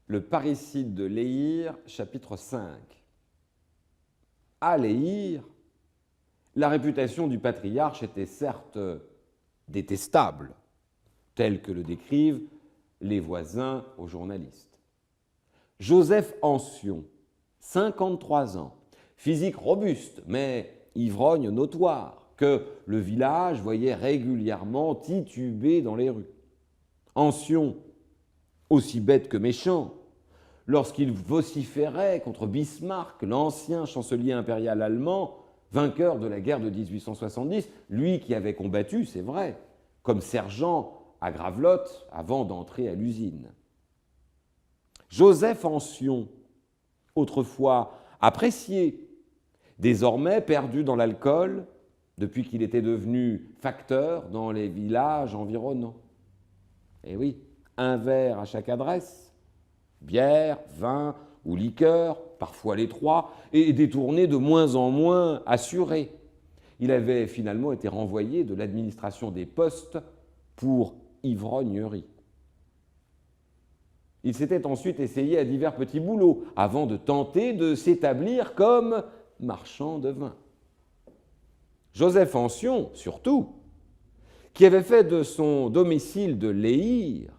Le parricide de Léhir, chapitre 5. À Léhir, la réputation du patriarche était certes détestable, telle que le décrivent les voisins aux journalistes. Joseph Ancion, 53 ans, physique robuste, mais ivrogne notoire, que le village voyait régulièrement tituber dans les rues. Ancion, aussi bête que méchant, lorsqu'il vociférait contre Bismarck, l'ancien chancelier impérial allemand, vainqueur de la guerre de 1870, lui qui avait combattu, c'est vrai, comme sergent à Gravelotte avant d'entrer à l'usine. Joseph Ancion, autrefois apprécié, désormais perdu dans l'alcool, depuis qu'il était devenu facteur dans les villages environnants. Et oui, un verre à chaque adresse, bière, vin ou liqueur, parfois les trois, et détourné de moins en moins assuré. Il avait finalement été renvoyé de l'administration des postes pour ivrognerie. Il s'était ensuite essayé à divers petits boulots avant de tenter de s'établir comme marchand de vin. Joseph Ancion, surtout, qui avait fait de son domicile de Léhir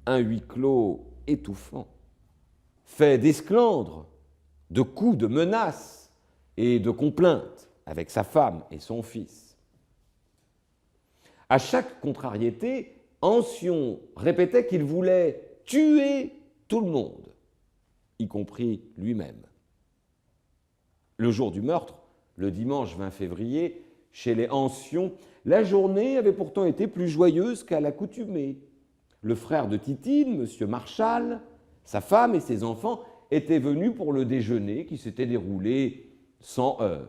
un huis clos étouffant, fait d'esclandres, de coups, de menaces et de complaintes avec sa femme et son fils. À chaque contrariété, Ancion répétait qu'il voulait tuer tout le monde, y compris lui-même. Le jour du meurtre, le dimanche 20 février, chez les Ancion, la journée avait pourtant été plus joyeuse qu'à l'accoutumée. Le frère de Titine, M. Marchal, sa femme et ses enfants étaient venus pour le déjeuner qui s'était déroulé sans heurts.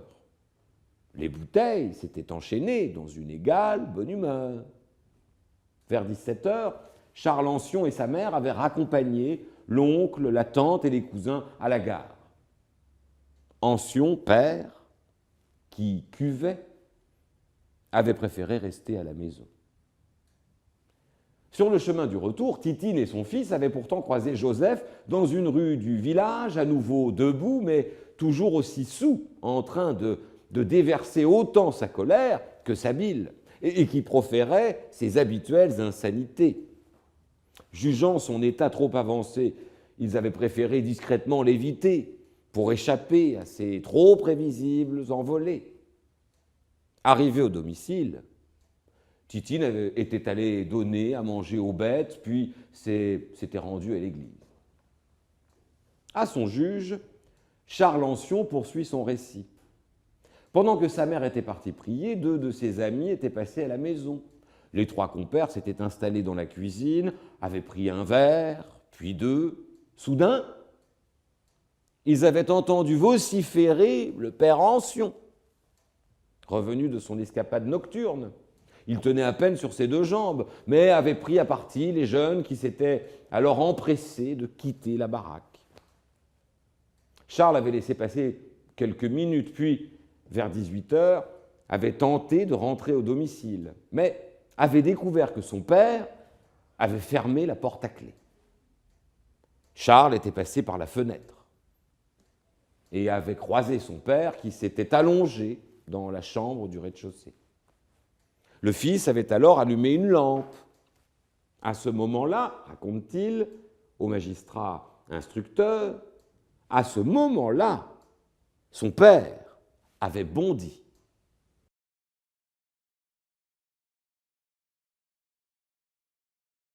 Les bouteilles s'étaient enchaînées dans une égale bonne humeur. Vers 17 heures, Charles Ancion et sa mère avaient raccompagné l'oncle, la tante et les cousins à la gare. Ancion, père, qui cuvait, avait préféré rester à la maison. Sur le chemin du retour, Titine et son fils avaient pourtant croisé Joseph dans une rue du village, à nouveau debout, mais toujours aussi saoul, en train de déverser autant sa colère que sa bile, et qui proférait ses habituelles insanités. Jugeant son état trop avancé, ils avaient préféré discrètement l'éviter pour échapper à ces trop prévisibles envolées. Arrivé au domicile, Titine était allé donner à manger aux bêtes, puis s'était rendu à l'église. À son juge, Charles Ancion poursuit son récit. Pendant que sa mère était partie prier, 2 de ses amis étaient passés à la maison. Les 3 compères s'étaient installés dans la cuisine, avaient pris un verre, puis 2. Soudain, ils avaient entendu vociférer le père Ancion, revenu de son escapade nocturne. Il tenait à peine sur ses 2 jambes, mais avait pris à partie les jeunes qui s'étaient alors empressés de quitter la baraque. Charles avait laissé passer quelques minutes, puis, vers 18 heures, avait tenté de rentrer au domicile, mais avait découvert que son père avait fermé la porte à clé. Charles était passé par la fenêtre et avait croisé son père qui s'était allongé dans la chambre du rez-de-chaussée. Le fils avait alors allumé une lampe. À ce moment-là, raconte-t-il au magistrat instructeur, à ce moment-là, son père avait bondi